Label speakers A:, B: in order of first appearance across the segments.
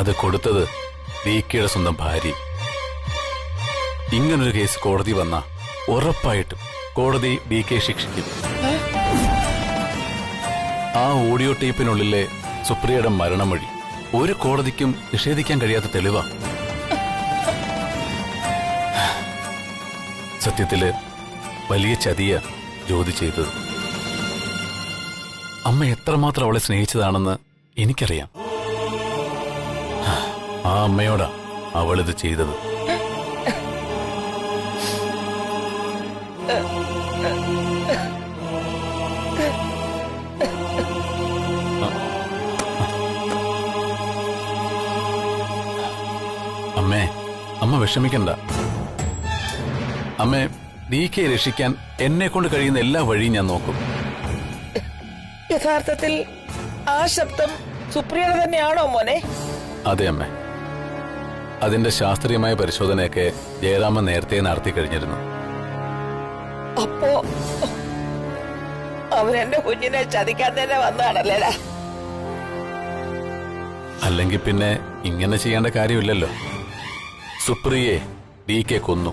A: അത് കൊടുത്തത് DKയുടെ സ്വന്തം ഭാര്യ. ഇങ്ങനൊരു കേസ് കോടതി വന്ന ഉറപ്പായിട്ടും കോടതി DK ശിക്ഷിക്കും. ആ ഓഡിയോ ടേപ്പിനുള്ളിലെ സുപ്രിയയുടെ മരണം വഴി ഒരു കോടതിക്കും നിഷേധിക്കാൻ കഴിയാത്ത തെളിവാ. സത്യത്തില് വലിയ ചതിയ ജ്യോതി ചെയ്തത്. അമ്മ എത്രമാത്രം അവളെ സ്നേഹിച്ചതാണെന്ന് എനിക്കറിയാം. ആ അമ്മയോടാ അവളിത് ചെയ്തത്. അമ്മേ, അമ്മ വിഷമിക്കണ്ട. അമ്മേ, DKയെ രക്ഷിക്കാൻ എന്നെ കൊണ്ട് കഴിയുന്ന എല്ലാ വഴിയും ഞാൻ നോക്കും.
B: യഥാർത്ഥത്തിൽ ആ ശബ്ദം സുപ്രിയയുടെ തന്നെയാണോ മോനെ?
A: അതെ അമ്മേ. അതിന്റെ ശാസ്ത്രീയമായ പരിശോധനയൊക്കെ ജയരാമൻ നേരത്തെ നടത്തി കഴിഞ്ഞിരുന്നു.
B: അപ്പോ അവൻ എന്റെ കുഞ്ഞിനെ ചതിക്കാൻ തന്നെ വന്നതാണല്ലേടാ?
A: അല്ലെങ്കിൽ പിന്നെ ഇങ്ങനെ ചെയ്യേണ്ട കാര്യമില്ലല്ലോ. സുപ്രിയയെ DK കൊന്നു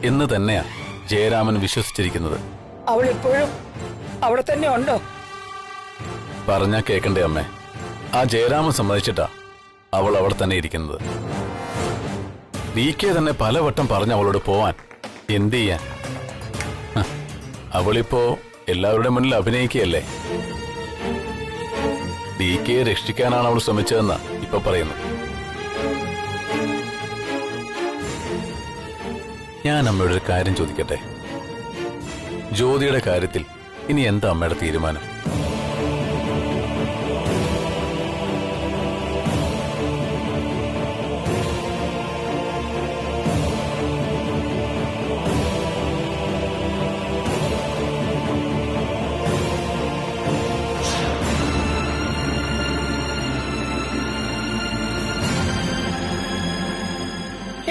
A: എന്ന് തന്നെയാ ജയരാമൻ വിശ്വസിച്ചിരിക്കുന്നത്.
B: അവൾ ഇപ്പോഴും അവിടെ തന്നെ ഉണ്ടോ?
A: പറഞ്ഞാ കേക്കണ്ടേ അമ്മേ? ആ ജയരാമൻ സമ്മതിച്ചിട്ടാ അവൾ അവിടെ തന്നെ ഇരിക്കുന്നത്. DK തന്നെ പലവട്ടം പറഞ്ഞ അവളോട് പോവാൻ. എന്ത് ചെയ്യാൻ? അവളിപ്പോ എല്ലാവരുടെ മുന്നിൽ അഭിനയിക്കുകയല്ലേ. DKയെ രക്ഷിക്കാനാണ് അവൾ ശ്രമിച്ചതെന്നാ ഇപ്പൊ പറയുന്നു. ഞാൻ അമ്മയുടെ ഒരു കാര്യം ചോദിക്കട്ടെ? ജ്യോതിയുടെ കാര്യത്തിൽ ഇനി എന്താ അമ്മയുടെ തീരുമാനം?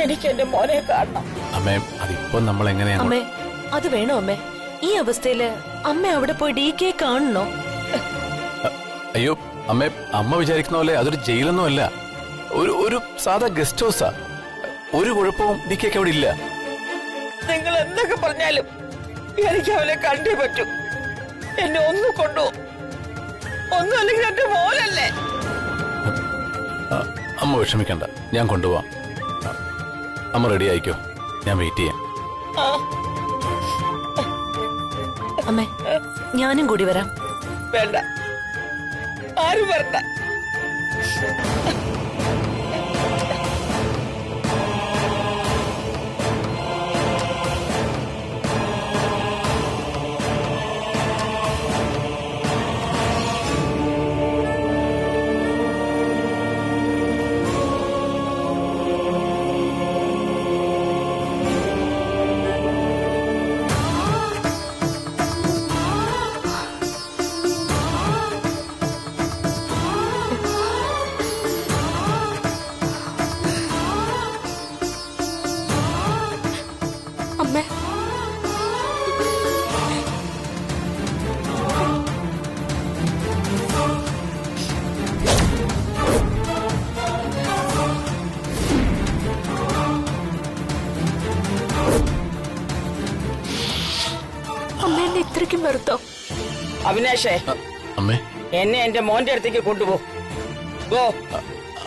B: എനിക്ക് എന്റെ മോനെ കാണണം.
A: അമ്മേ, അതിപ്പോ നമ്മൾ എങ്ങനെയാണ്?
C: അമ്മേ, അത് വേണോ അമ്മേ? ഈ അവസ്ഥയില് അമ്മ അവിടെ പോയി DKയെ കാണണോ?
A: അയ്യോ അമ്മേ, അമ്മ വിചാരിക്കുന്ന പോലെ അതൊരു ജയിലൊന്നും അല്ല. ഒരു സാധാ ഗസ്റ്റ് ഹൗസാ. ഒരു കുഴപ്പവും DKക്ക് അവിടെ ഇല്ല.
B: നിങ്ങൾ എന്തൊക്കെ പറഞ്ഞാലും എനിക്ക് അവനെ കണ്ടേ പറ്റൂ. എന്നെ ഒന്ന് കൊണ്ടുപോകും. ഒന്നും അല്ലെങ്കിൽ എന്റെ മോനല്ലേ.
A: അമ്മ വിഷമിക്കണ്ട, ഞാൻ കൊണ്ടുപോവാം. അമ്മ റെഡി ആയിക്കോ, ഞാൻ വെയിറ്റ് ചെയ്യാം.
C: അമ്മേ, ഞാനും കൂടി വരാം.
B: വേണ്ട, ആരും വരണ്ട.
C: അമ്മേ, അമ്മ എന്നെ ഇത്രയ്ക്കും വെറുത്തോ?
B: അവിനാശേ,
A: അമ്മേ,
B: എന്നെ എന്റെ മോന്റെ അടുത്തേക്ക് കൊണ്ടുപോ.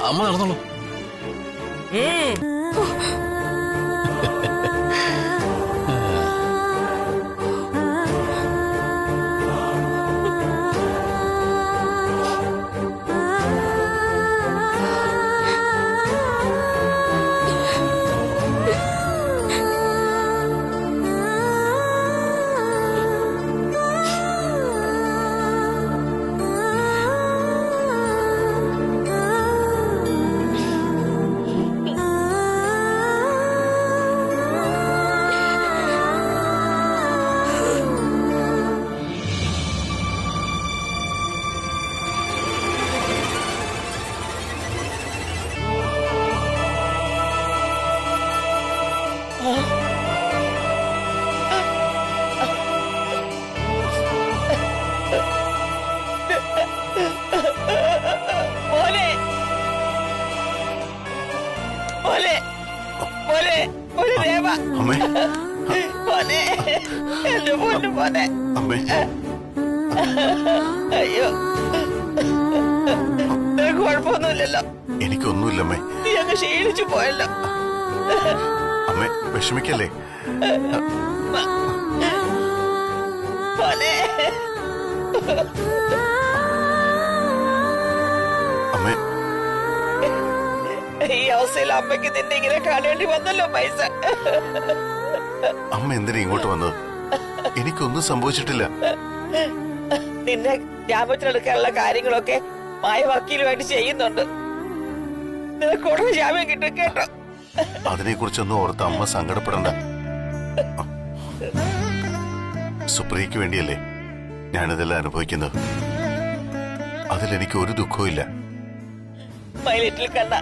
A: അമ്മ നടന്നോളൂ.
B: മോനെ മോനെ മോനെ ദേവ
D: അമ്മേ
B: മോനെ എന്റെ മോന് മോനെ.
D: അമ്മേ
B: അയ്യോ നിനക്ക് കുഴപ്പമൊന്നുമില്ലല്ലോ?
D: എനിക്കൊന്നുമില്ലമ്മേ.
B: നീ അങ്ങ് ക്ഷീണിച്ചു പോയല്ലോ.
D: അമ്മേ വിഷമിക്കല്ലേ.
B: മോനെ
D: അമ്മേ
B: ഈ അവസ്ഥയിൽ അമ്മയ്ക്ക് നിന്നെ ഇങ്ങനെ കാണേണ്ടി വന്നല്ലോ പൈസ.
D: അമ്മ എന്തിനാ ഇങ്ങോട്ട് വന്നത്? എനിക്കൊന്നും സംഭവിച്ചിട്ടില്ല.
B: നിന്നെ ജാമ്യത്തിലെടുക്കാനുള്ള കാര്യങ്ങളൊക്കെ മായ വക്കീലുമായിട്ട് ചെയ്യുന്നുണ്ട്. നിനക്ക് ഉടനെ ജാമ്യം കിട്ടും കേട്ടോ.
D: അതിനെ കുറിച്ചൊന്നും ഓർത്ത് അമ്മ സങ്കടപ്പെടണ്ട. സുപ്രിയക്ക് വേണ്ടിയല്ലേ ഞാനിതെല്ലാം അനുഭവിക്കുന്നത്. അതിലെനിക്ക് ഒരു ദുഃഖവും ഇല്ല.
B: മൈലിറ്റിൽ കണ്ട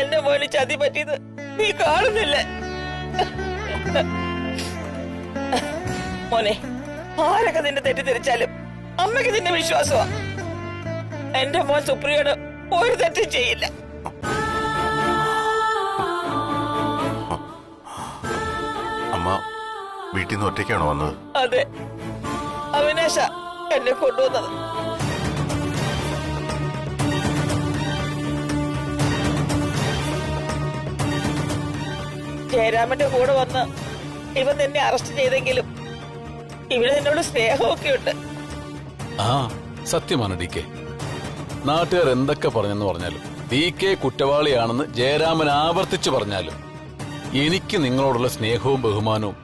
B: എന്റെ മോന് ചതി പറ്റിയത് നീ കാണുന്നില്ലേ? മോനെ ആരൊക്കെ നിന്നെ തെറ്റിദ്ധരിച്ചാലും അമ്മയ്ക്ക് നിന്നെ വിശ്വാസമാ. എന്റെ മോൻ സുപ്രിയോട് ഒരു തെറ്റും ചെയ്യില്ല.
D: അമ്മ വീട്ടിൽ നിന്ന് ഒറ്റയ്ക്കാണോ വന്നത്?
B: അതെ, അവിനാശ എന്നെ കൊണ്ടുവന്നത്. ജയരാമന്റെ കൂടെ വന്ന് ഇവൻ നിന്നെ അറസ്റ്റ് ചെയ്തെങ്കിലും ഇവിടെ നിന്നോട് സ്നേഹമൊക്കെ ഉണ്ട്.
A: ആ സത്യമാണ് ഡി കെ. നാട്ടുകാർ എന്തൊക്കെ പറഞ്ഞെന്ന് പറഞ്ഞാലും ഡി കെ കുറ്റവാളിയാണെന്ന് ജയരാമൻ ആവർത്തിച്ചു പറഞ്ഞാലും എനിക്ക് നിങ്ങളോടുള്ള സ്നേഹവും ബഹുമാനവും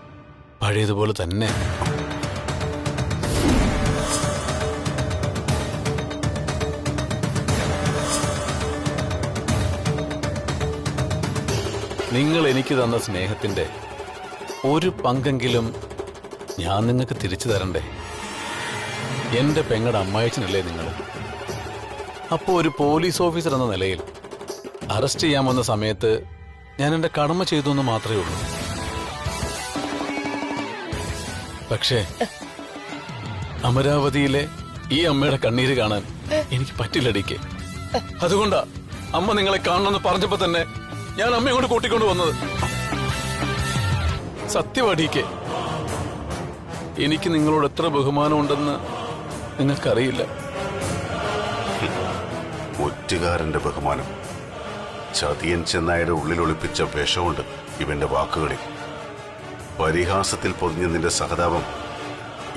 A: പഴയതുപോലെ തന്നെ. നിങ്ങൾ എനിക്ക് തന്ന സ്നേഹത്തിന്റെ ഒരു പങ്കെങ്കിലും ഞാൻ നിങ്ങൾക്ക് തിരിച്ചു തരണ്ടേ? എന്റെ പെങ്ങടെ അമ്മായച്ചനല്ലേ നിങ്ങൾ? അപ്പോ ഒരു പോലീസ് ഓഫീസർ എന്ന നിലയിൽ അറസ്റ്റ് ചെയ്യാൻ വന്ന സമയത്ത് ഞാൻ എന്റെ കടമ ചെയ്തു എന്ന് മാത്രമേ ഉള്ളൂ. പക്ഷേ അമരാവതിയിലെ ഈ അമ്മയുടെ കണ്ണീര് കാണാൻ എനിക്ക് പറ്റില്ലടിക്ക്. അതുകൊണ്ടാ അമ്മ നിങ്ങളെ കാണണമെന്ന് പറഞ്ഞപ്പോ തന്നെ ഞാൻ അമ്മയെ കൊണ്ട് കൂട്ടിക്കൊണ്ട് വന്നത്. സത്യവാടിക്ക് എനിക്ക് നിങ്ങളോട് എത്ര ബഹുമാനമുണ്ടെന്ന് നിങ്ങൾക്കറിയില്ല.
D: ഒറ്റുകാരന്റെ ബഹുമാനം. ചതിയൻ ചെന്നായുടെ ഉള്ളിൽ ഒളിപ്പിച്ച വിഷമുണ്ട് ഇവന്റെ വാക്കുകളിൽ. പരിഹാസത്തിൽ പൊതിഞ്ഞ നിന്റെ സഹതാപം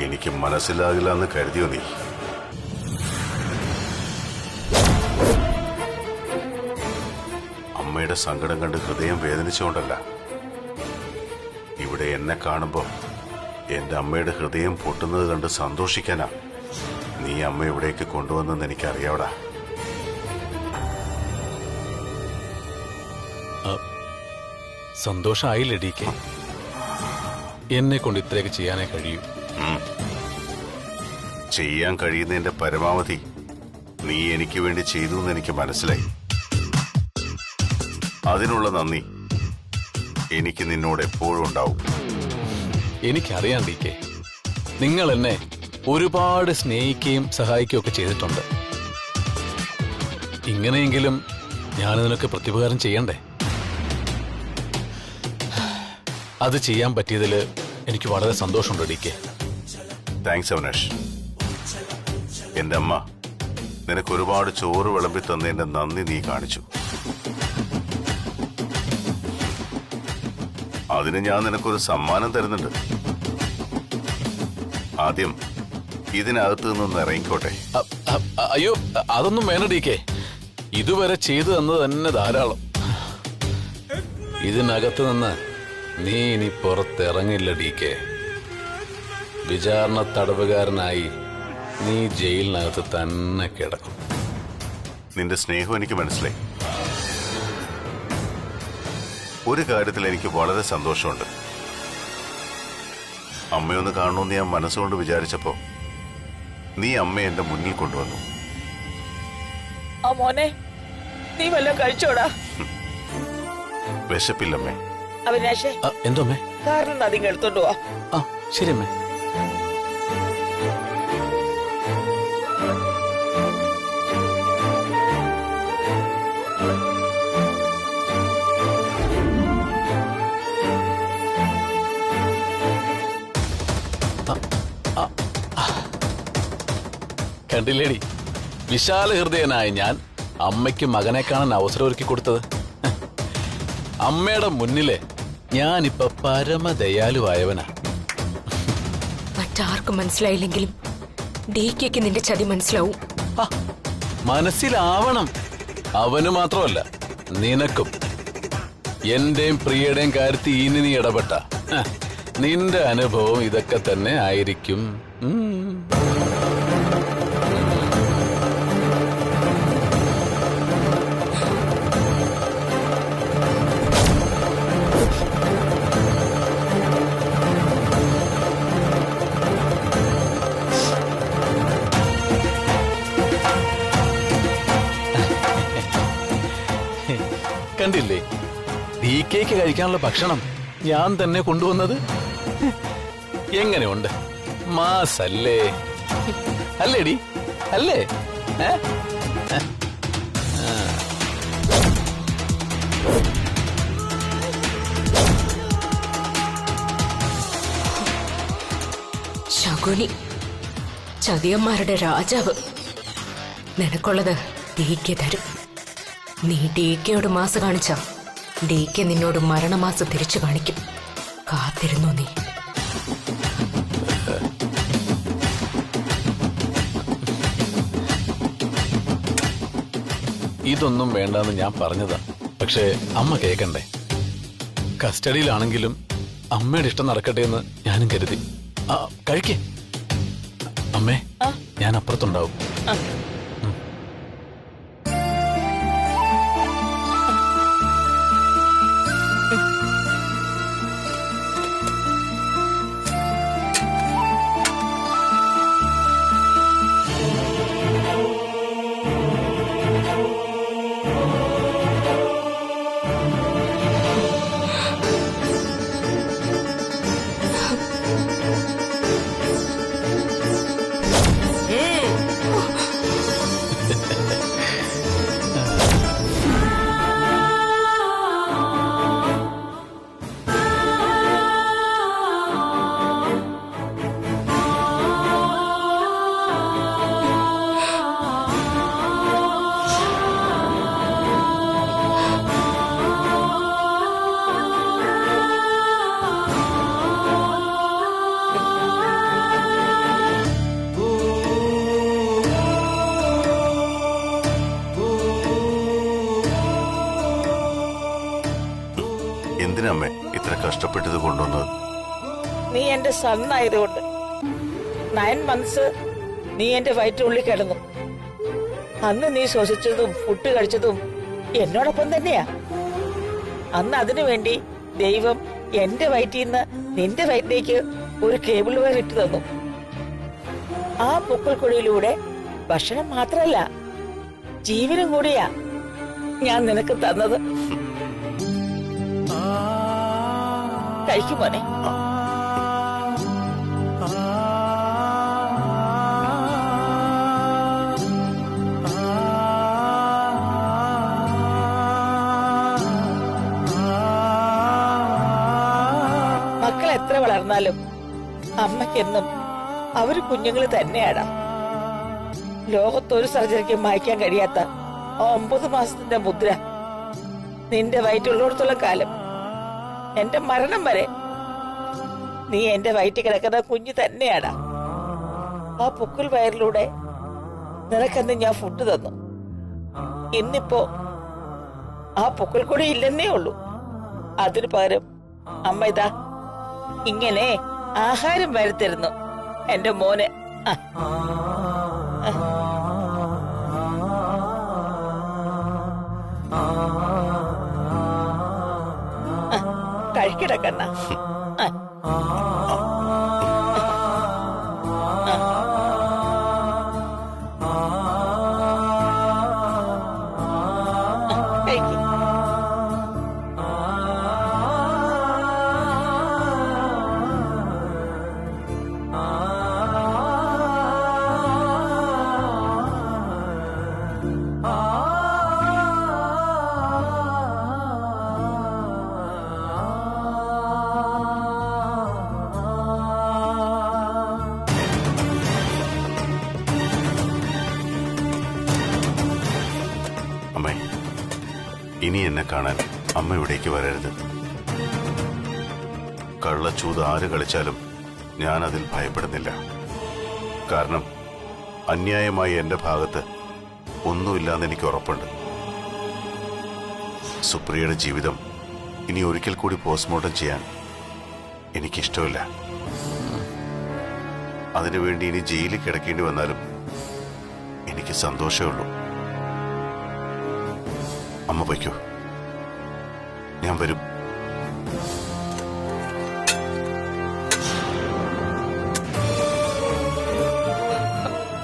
D: എനിക്ക് മനസ്സിലാകില്ല എന്ന് കരുതിയോ നീ? അമ്മയുടെ സങ്കടം കണ്ട് ഹൃദയം വേദനിച്ചുകൊണ്ടല്ല. ഇവിടെ എന്നെ കാണുമ്പോ എന്റെ അമ്മയുടെ ഹൃദയം പൊട്ടുന്നത് കണ്ട് സന്തോഷിക്കാനാ നീ അമ്മ ഇവിടേക്ക് കൊണ്ടുവന്നെന്ന് എനിക്കറിയാവടാ.
A: സന്തോഷമായില്ലേ ഡി കെ? എന്നെ കൊണ്ട് ഇത്രയൊക്കെ ചെയ്യാനേ കഴിയൂ.
D: ചെയ്യാൻ കഴിയുന്നതിന്റെ പരമാവധി നീ എനിക്ക് വേണ്ടി ചെയ്തു എന്ന് എനിക്ക് മനസ്സിലായി. അതിനുള്ള നന്ദി എനിക്ക് നിന്നോട് എപ്പോഴും ഉണ്ടാവും.
A: എനിക്കറിയാം ഡി കെ, നിങ്ങൾ എന്നെ ഒരുപാട് സ്നേഹിക്കുകയും സഹായിക്കുകയും ഒക്കെ ചെയ്തിട്ടുണ്ട്. ഇങ്ങനെയെങ്കിലും ഞാനിതിനൊക്കെ പ്രത്യുപകാരം ചെയ്യണ്ടേ? അത് ചെയ്യാൻ പറ്റിയതിൽ എനിക്ക് വളരെ സന്തോഷമുണ്ട് ഡി കെ.
D: താങ്ക്സ് അവിനാഷ്. എന്റെ അമ്മ നിനക്ക് ഒരുപാട് ചോറ് വിളമ്പി തന്നതിന്റെ നന്ദി നീ കാണിച്ചു. അതിന് ഞാൻ നിനക്കൊരു സമ്മാനം തരുന്നുണ്ട്. ആദ്യം ഇതിനകത്ത് നിന്നൊന്ന് ഇറങ്ങിക്കോട്ടെ.
A: അയ്യോ, അതൊന്നും വേണ്ട ഡി കെ. ഇതുവരെ ചെയ്തു തന്നത് തന്നെ ധാരാളം. ഇതിനകത്ത് നിന്ന് നീ ഇനി പുറത്തിറങ്ങില്ല ഡി കെ. വിചാരണ തടവുകാരനായി നീ ജയിലിനകത്ത് തന്നെ കിടക്കും.
D: നിന്റെ സ്നേഹം എനിക്ക് മനസ്സിലായി. ഒരു കാര്യത്തിൽ എനിക്ക് വളരെ സന്തോഷമുണ്ട്. അമ്മയൊന്ന് കാണണമെന്ന് ഞാൻ മനസ്സുകൊണ്ട് വിചാരിച്ചപ്പോ നീ അമ്മയെ എന്റെ മുന്നിൽ കൊണ്ടുവന്നു.
B: ആ മോനെ, നീ വല്ലതും കഴിച്ചോടാ?
D: വിശപ്പില്ലമ്മേ.
B: അവിനാശേ,
A: എന്തോ അമ്മേ?
B: കാരണം അതിങ്ങ് എടുത്തോണ്ട് പോവാ.
A: ആ ശരി അമ്മേ. കണ്ടില്ലേടി, വിശാല ഹൃദയനായ ഞാൻ അമ്മയ്ക്ക് മകനെ കാണാൻ അവസരം ഒരുക്കി കൊടുത്തത്. അമ്മയുടെ മുന്നില് ഞാനിപ്പോ പരമദയാലുവായവനാ.
C: മറ്റാർക്കും മനസ്സിലായില്ലെങ്കിലും DKക്ക് നിന്റെ ചതി മനസ്സിലാവും.
A: മനസ്സിലാവണം. അവന് മാത്രമല്ല, നിനക്കും. എന്റെയും പ്രിയയുടെയും കാര്യത്തിൽ ഇനി നീ ഇടപെട്ട നിന്റെ അനുഭവം ഇതൊക്കെ തന്നെ ആയിരിക്കും. കണ്ടില്ലേ, DKക്ക് കഴിക്കാനുള്ള ഭക്ഷണം ഞാൻ തന്നെ കൊണ്ടുവന്നത്. എങ്ങനെയുണ്ട്? മാസല്ലേ? അല്ലേടി, അല്ലേ?
C: ശകുനി, ചതിയന്മാരുടെ രാജാവ്. നിനക്കുള്ളത് DK തരും. നീ DKയോട് മാസ് കാണിച്ച DK നിന്നോട് മരണമാസം തിരിച്ചു കാണിക്കും. കാത്തിരുന്നു നീ.
A: ഇതൊന്നും വേണ്ടെന്ന് ഞാൻ പറഞ്ഞതാ. പക്ഷേ അമ്മ കേക്കണ്ടേ. കസ്റ്റഡിയിലാണെങ്കിലും അമ്മയുടെ ഇഷ്ടം നടക്കട്ടെ എന്ന് ഞാനും കരുതി. കഴിക്കേ അമ്മേ, ഞാൻ അപ്പുറത്തുണ്ടാവും.
D: എന്തിനമ്മേ ഇത്ര കഷ്ടപ്പെട്ടത് കൊണ്ടുവന്നത്?
B: നീ എന്റെ സണ്ണായതുകൊണ്ട് 9 months നീ എന്റെ വയറ്റിനുള്ളിൽ കിടന്നു. അന്ന് നീ ശ്വസിച്ചതും ഫുഡ് കഴിച്ചതും എന്നോടൊപ്പം തന്നെയാ. അന്ന് അതിനു വേണ്ടി ദൈവം എന്റെ വയറ്റിൽ നിന്ന് നിന്റെ വയറ്റിലേക്ക് ഒരു കേബിൾ വയർ ഇട്ടു തന്നു. ആ പൊക്കിൾക്കുഴിയിലൂടെ ഭക്ഷണം മാത്രല്ല, ജീവനും കൂടിയാ ഞാൻ നിനക്ക് തന്നത്. കഴിക്കുമോനെ. മക്കൾ എത്ര വളർന്നാലും അമ്മയ്ക്കെന്നും അവര് കുഞ്ഞുങ്ങൾ തന്നെയാടാ. ലോകത്തൊരു സർജറിക്ക് മായ്ക്കാൻ കഴിയാത്ത 9 മാസത്തിന്റെ മുദ്ര നിന്റെ വയറ്റുള്ളിടത്തോളം കാലം, എന്റെ മരണം വരെ നീ എന്റെ വയറ്റിൽ കിടക്കുന്ന കുഞ്ഞു തന്നെയാടാ. ആ പൊക്കിൾ വയറിലൂടെ നിനക്കെന്ന് ഞാൻ ഫുഡ് തന്നു. ഇന്നിപ്പോ ആ പൊക്കിൾ കൂടി ഇല്ലെന്നേ ഉള്ളൂ. അതിനു പകരം അമ്മ ഇതാ ഇങ്ങനെ ആഹാരം വരുത്തരുന്നു എന്റെ മോന്. കഴിക്കട കണ്ണ. കഴിക്കും.
D: അമ്മേ, ഇനി എന്നെ കാണാൻ അമ്മ ഇവിടേക്ക് വരരുത്. കള്ളച്ചൂത് ആര് കളിച്ചാലും ഞാൻ അതിൽ ഭയപ്പെടുന്നില്ല. കാരണം അന്യായമായി എന്റെ ഭാഗത്ത് ഒന്നുമില്ലാന്ന് എനിക്ക് ഉറപ്പുണ്ട്. സുപ്രിയയുടെ ജീവിതം ഇനി ഒരിക്കൽ കൂടി പോസ്റ്റ്മോർട്ടം ചെയ്യാൻ എനിക്കിഷ്ടമില്ല. അതിനുവേണ്ടി ഇനി ജയിലിൽ കിടക്കേണ്ടി വന്നാലും എനിക്ക് സന്തോഷമേ ഉള്ളൂ. അമ്മ പൊയ്ക്കോ, ഞാൻ വരും.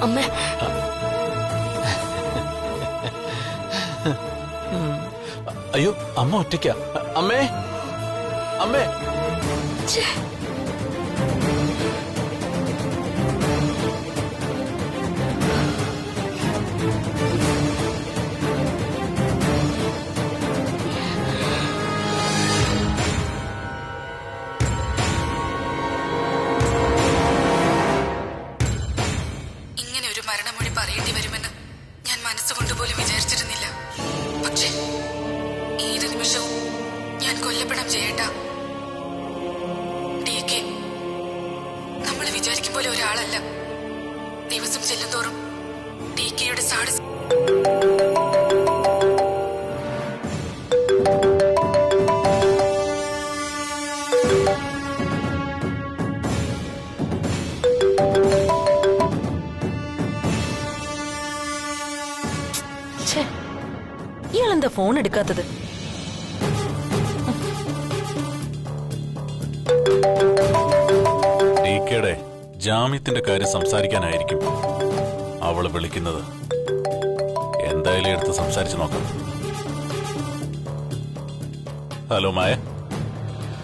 C: അമ്മ,
A: അയ്യോ, അമ്മ ഒറ്റയ്ക്കാ. അമ്മേ, അമ്മേ.
E: ഇങ്ങനെ ഒരു മരണമൊഴി പറയേണ്ടി വരുമെന്ന് ഞാൻ മനസ്സുകൊണ്ടുപോലും വിചാരിച്ചിരുന്നില്ല. പക്ഷേ ഏത് നിമിഷവും ഞാൻ കൊല്ലപ്പെടാം ചെയ്യേട്ട. DK നമ്മൾ വിചാരിക്കും പോലെ ഒരാളല്ല. ദിവസം ചെല്ലുന്തോറും DKയുടെ സാഡ്
C: ഇയാളെന്താ ഫോൺ എടുക്കാത്തത്?
F: DKയുടെ ജാമ്യത്തിന്റെ കാര്യം സംസാരിക്കാനായിരിക്കും അവള് വിളിക്കുന്നത്. എന്തായാലും എടുത്ത് സംസാരിച്ചു നോക്കാം. Hello Maya,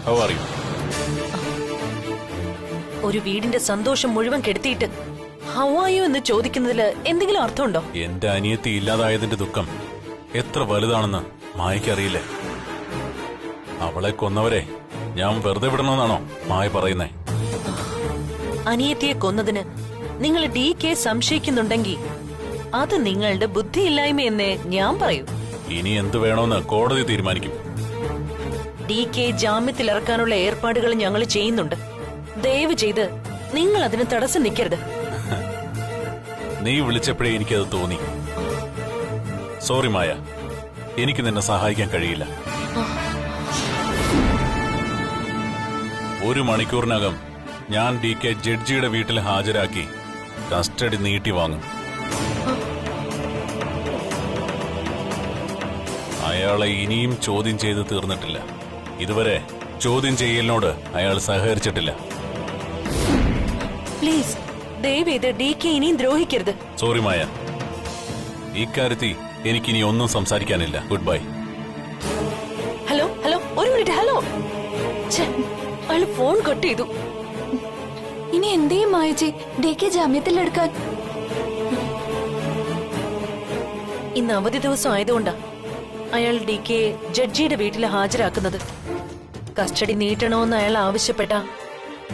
F: how are you?
C: ഒരു വീടിന്റെ സന്തോഷം മുഴുവൻ കെടുത്തിയിട്ട് ഹൗ ആർ യു എന്ന് ചോദിക്കുന്നതില് എന്തെങ്കിലും അർത്ഥമുണ്ടോ?
F: എന്റെ അനിയത്തി ഇല്ലാതായതിന്റെ ദുഃഖം എത്ര വലുതാണെന്ന് മായക്കറിയില്ലേ? അവളെ കൊന്നവരെ ഞാൻ വെറുതെ വിടണമെന്നാണോ മായ പറയുന്നേ?
C: അനിയത്തിയെ കൊന്നതിന് നിങ്ങൾ DK സംശയിക്കുന്നുണ്ടെങ്കിൽ അത് നിങ്ങളുടെ ബുദ്ധിയില്ലായ്മയെന്നേ ഞാൻ പറയൂ.
F: ഇനി എന്ത് വേണമെന്ന് കോടതി തീരുമാനിക്കും.
C: DK ജാമ്യത്തിൽ ഇറക്കാനുള്ള ഏർപ്പാടുകൾ ഞങ്ങൾ ചെയ്യുന്നുണ്ട്. ദയവ് ചെയ്ത് നിങ്ങൾ അതിന് തടസ്സം നിൽക്കരുത്.
F: നീ വിളിച്ചപ്പോഴേ എനിക്കത് തോന്നി. സോറി മായ, എനിക്ക് നിന്നെ സഹായിക്കാൻ കഴിയില്ല. 1 മണിക്കൂറിനകം ഞാൻ DK ജഡ്ജിയുടെ വീട്ടിൽ ഹാജരാക്കി കസ്റ്റഡി നീട്ടി വാങ്ങും. അയാളെ ഇനിയും ചോദ്യം ചെയ്ത് തീർന്നിട്ടില്ല. ഇതുവരെ ചോദ്യം ചെയ്യലിനോട് അയാൾ സഹകരിച്ചിട്ടില്ല.
C: പ്ലീസ് ദയവേത് DK ഇനിയും ദ്രോഹിക്കരുത്.
F: സോറി മായ, ഇക്കാര്യത്തിൽ എനിക്കിനി ഒന്നും സംസാരിക്കാനില്ല. Good bye.
C: ഹലോ ഹലോ, ഒരു മിനിറ്റ്. ഹലോ, അയാൾ ഫോൺ കട്ട് ചെയ്തു.
E: ഇനി എന്തെയും മായച്ചി DK ജാമ്യത്തിലെടുക്കാൻ?
C: ഇന്ന് അവധി ദിവസം ആയതുകൊണ്ടാ അയാൾ DK ജഡ്ജിയുടെ വീട്ടിൽ ഹാജരാക്കുന്നത്. കസ്റ്റഡി നീട്ടണമെന്ന് അയാൾ ആവശ്യപ്പെട്ട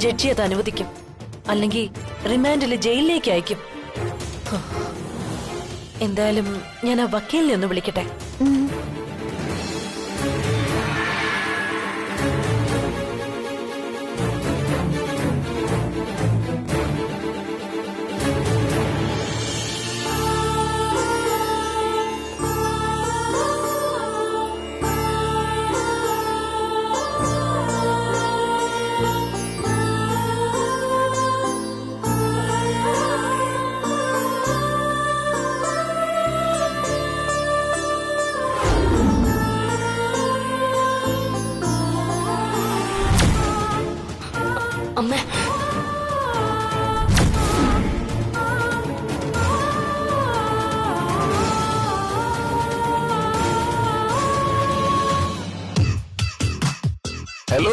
C: ജഡ്ജി അത് അനുവദിക്കും. അല്ലെങ്കിൽ റിമാൻഡിൽ ജയിലിലേക്ക് അയക്കും. എന്തായാലും ഞാൻ ആ വക്കീലിനെ ഒന്ന് വിളിക്കട്ടെ.
E: അമ്മ,
A: ഹലോ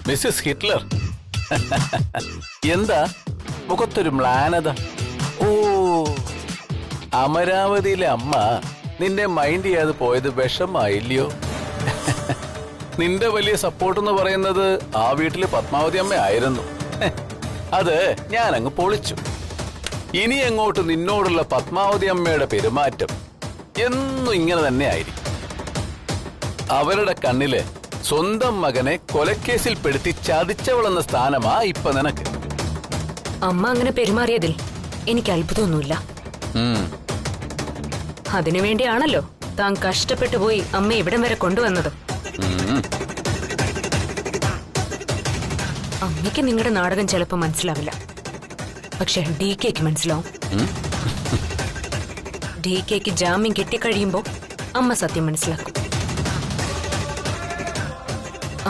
A: മിസ്സസ് ഹിറ്റ്ലർ. എന്താ മുഖത്തൊരു മ്ലാനത? ഓ, അമരാവതിയിലെ അമ്മ നിന്നെ മൈൻഡ് ചെയ്യാതെ പോയത് വിഷമായില്ലയോ? നിന്റെ വലിയ സപ്പോർട്ട് എന്ന് പറയുന്നത് ആ വീട്ടില് പത്മാവതി അമ്മ ആയിരുന്നു. അത് ഞാൻ അങ്ങ് പൊളിച്ചു. ഇനി അങ്ങോട്ട് നിന്നോടുള്ള പത്മാവതി അമ്മയുടെ പെരുമാറ്റം എന്നും ഇങ്ങനെ തന്നെ ആയിരിക്കും. അവരുടെ കണ്ണില് സ്വന്തം മകനെ കൊലക്കേസിൽ പെടുത്തി ചതിച്ചവളെന്ന സ്ഥാനമാ ഇപ്പൊ നിനക്ക്.
C: അമ്മ അങ്ങനെ പെരുമാറിയതിൽ എനിക്ക് അത്ഭുതമൊന്നുമില്ല. അതിനുവേണ്ടിയാണല്ലോ താൻ കഷ്ടപ്പെട്ടു പോയി അമ്മ ഇവിടം വരെ കൊണ്ടുവന്നത്. അമ്മയ്ക്ക് നിങ്ങളുടെ നാടകം ചിലപ്പോ മനസ്സിലാവില്ല, പക്ഷെ DKക്ക് മനസ്സിലാവും. DKക്ക് ജാമ്യം കിട്ടിക്കഴിയുമ്പോ അമ്മ സത്യം മനസ്സിലാക്കും.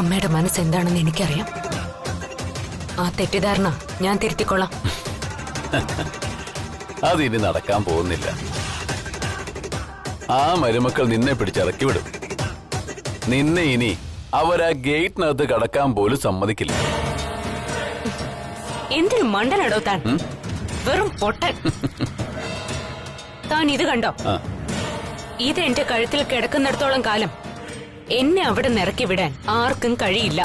C: അമ്മയുടെ മനസ്സെന്താണെന്ന് എനിക്കറിയാം. ആ തെറ്റിദ്ധാരണ ഞാൻ തിരുത്തിക്കൊള്ളാം.
A: അതിനി നടക്കാൻ പോകുന്നില്ല. ആ മരുമക്കൾ നിന്നെ പിടിച്ചിറക്കി വിടും. നിന്നെ ഇനി അവരാ ഗേറ്റിനകത്ത് കടക്കാൻ പോലും സമ്മതിക്കില്ല.
C: എന്തിനു മണ്ടനടോ താൻ? വെറും പൊട്ടൻ. താൻ ഇത് കണ്ടോ? ഇത് എന്റെ കഴുത്തിൽ കിടക്കുന്നിടത്തോളം കാലം എന്നെ അവിടെ നിറക്കി വിടാൻ ആർക്കും കഴിയില്ല.